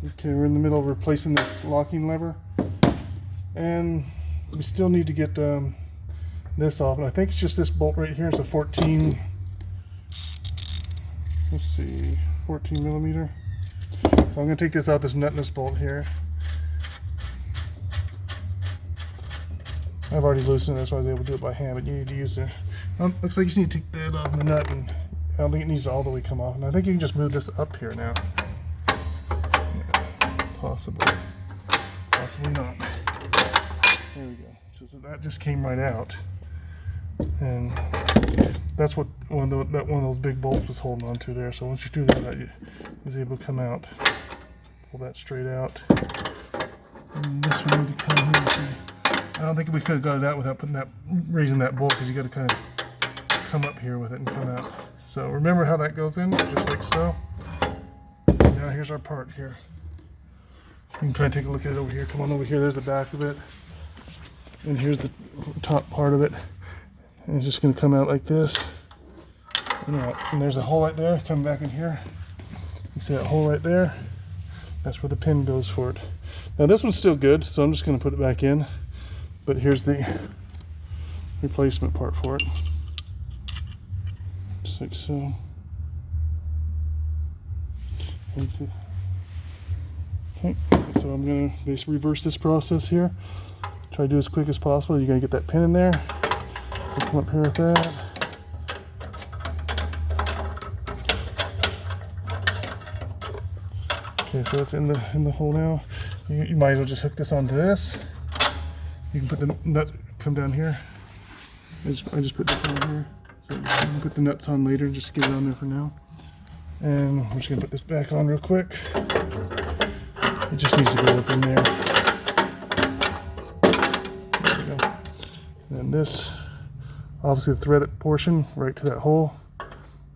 Okay, we're in the middle of replacing this locking lever, and we still need to get this off. And I think it's just this bolt right here. It's a 14. Let's see, 14 millimeter. So I'm going to take this out, this nut and this bolt here. I've already loosened it, that's why I was able to do it by hand, but you need to use the, looks like you just need to take that off the nut, and I don't think it needs to all the way come off. And I think you can just move this up here now. Yeah, possibly not. There we go. So that just came right out. And that's what one of those big bolts was holding on to there. So once you do that, it was able to come out. Pull that straight out. And this one need to come here. I don't think we could have got it out without raising that bolt, because you got to kind of come up here with it and come out. So remember how that goes in, just like so. Now here's our part here. You can kind of take a look at it over here. Come on over here. There's the back of it, and here's the top part of it. And it's just going to come out like this. And there's a hole right there. Come back in here. You see that hole right there? That's where the pin goes for it. Now this one's still good, so I'm just going to put it back in. But here's the replacement part for it. Just like so. Okay, so I'm going to basically reverse this process here. Try to do as quick as possible. You're going to get that pin in there. So come up here with that. Okay, so it's in the hole now. You might as well just hook this onto this. You can put the nuts, come down here. I just put this on here. So you can put the nuts on later, just get it on there for now. And I'm just gonna put this back on real quick. It just needs to go up in there. There we go. And then this, obviously the threaded portion right to that hole.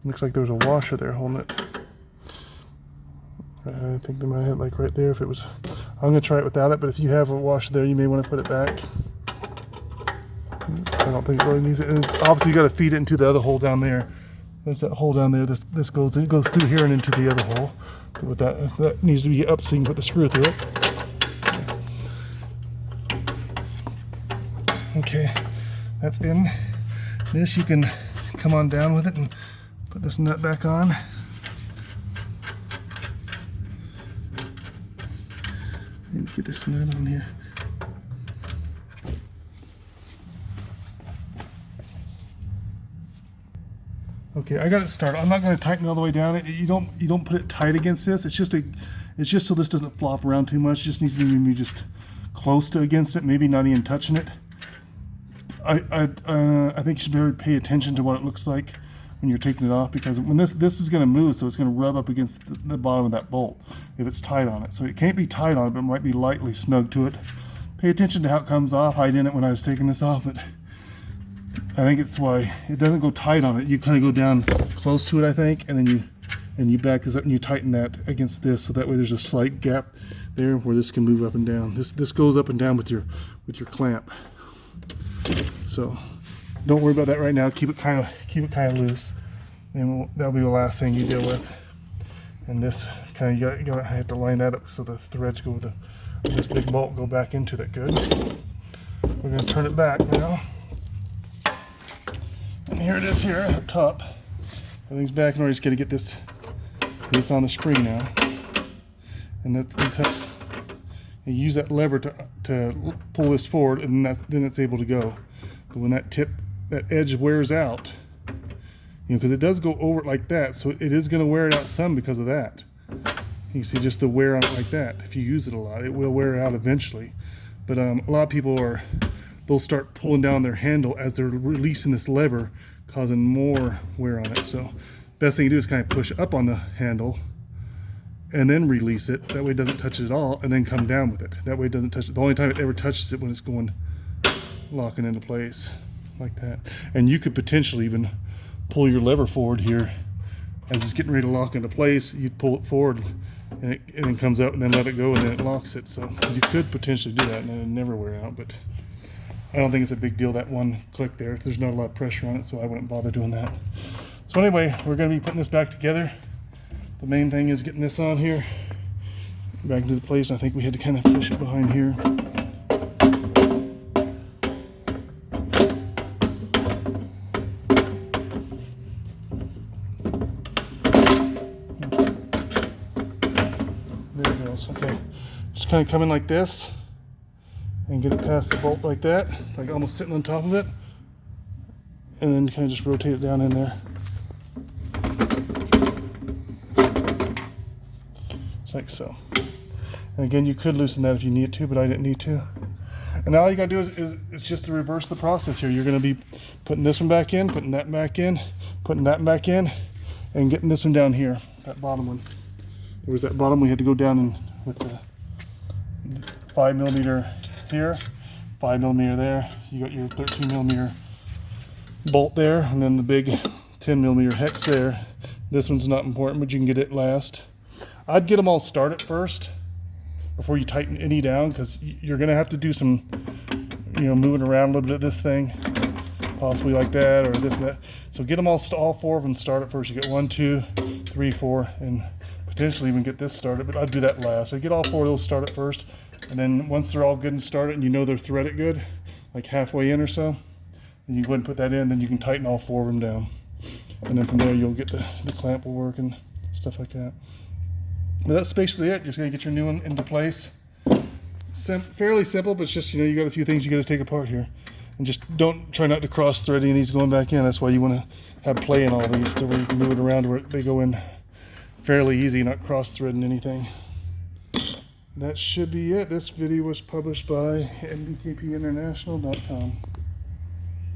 Looks like there was a washer there holding it. I think they might have it like right there. If it was, I'm gonna try it without it, but if you have a washer there, you may want to put it back. I don't think it really needs it. And obviously you got to feed it into the other hole down there. There's that hole down there. This goes through here and into the other hole. But with that needs to be up so you can put the screw through it. Okay, that's in. This you can come on down with it and put this nut back on. Get this nut on here. Okay, I got it started. I'm not going to tighten it all the way down. You don't put it tight against this. It's just so this doesn't flop around too much. It just needs to be maybe just close to against it. Maybe not even touching it. I think you should really pay attention to what it looks like when you're taking it off, because when this is going to move, so it's going to rub up against the bottom of that bolt if it's tight on it. So it can't be tight on it, but it might be lightly snug to it. Pay attention to how it comes off. I didn't when I was taking this off, but I think it's why it doesn't go tight on it. You kind of go down close to it, I think, and then you back this up and you tighten that against this, so that way there's a slight gap there where this can move up and down. This goes up and down with your clamp. So don't worry about that right now. Keep it kind of loose, and that'll be the last thing you deal with. And this kind of you gotta have to line that up so the threads go to this big bolt go back into that good. We're gonna turn it back now, and here it is here up top. Everything's back in order. Just gotta get this on the spring now, and that's how you use that lever to pull this forward, and then it's able to go. But when that edge wears out, because it does go over it like that, so it is going to wear it out some because of that. You see just the wear on it like that. If you use it a lot, it will wear out eventually. But a lot of people they'll start pulling down their handle as they're releasing this lever, causing more wear on it. So best thing to do is kind of push up on the handle and then release it. That way it doesn't touch it at all, and then come down with it. That way it doesn't touch it. The only time it ever touches it when it's going locking into place like that. And you could potentially even pull your lever forward here as it's getting ready to lock into place. You'd pull it forward and it comes out, and then let it go, and then it locks it. So you could potentially do that, and it would never wear out. But I don't think it's a big deal, that one click there. There's not a lot of pressure on it, so I wouldn't bother doing that. So anyway, we're going to be putting this back together. The main thing is getting this on here, back into the place. And I think we had to kind of push it behind here. There it goes. Okay, just kind of come in like this and get it past the bolt like that, like almost sitting on top of it, and then kind of just rotate it down in there. Just like so. And again, you could loosen that if you need to, but I didn't need to. And now all you gotta do is just to reverse the process here. You're gonna be putting this one back in, putting that back in, putting that back in, and getting this one down here, that bottom one. There was that bottom, we had to go down in with the 5mm here, 5mm there. You got your 13mm bolt there, and then the big 10mm hex there. This one's not important, but you can get it last. I'd get them all started first before you tighten any down, because you're gonna have to do some, moving around a little bit of this thing, possibly like that or this and that. So get them all 4 of them started first. You get 1, 2, 3, 4, and potentially even get this started, but I'd do that last. I'd get all 4 of those started first, and then once they're all good and started and you know they're threaded good, like halfway in or so, then you go ahead and put that in, then you can tighten all 4 of them down. And then from there you'll get the clamp will work and stuff like that. But that's basically it. Just gotta get your new one into place. Fairly simple, but it's just, you got a few things you gotta take apart here. And just try not to cross thread any of these going back in. That's why you wanna have play in all these to where you can move it around where they go in fairly easy, not cross threading anything. That should be it. This video was published by mbkpinternational.com.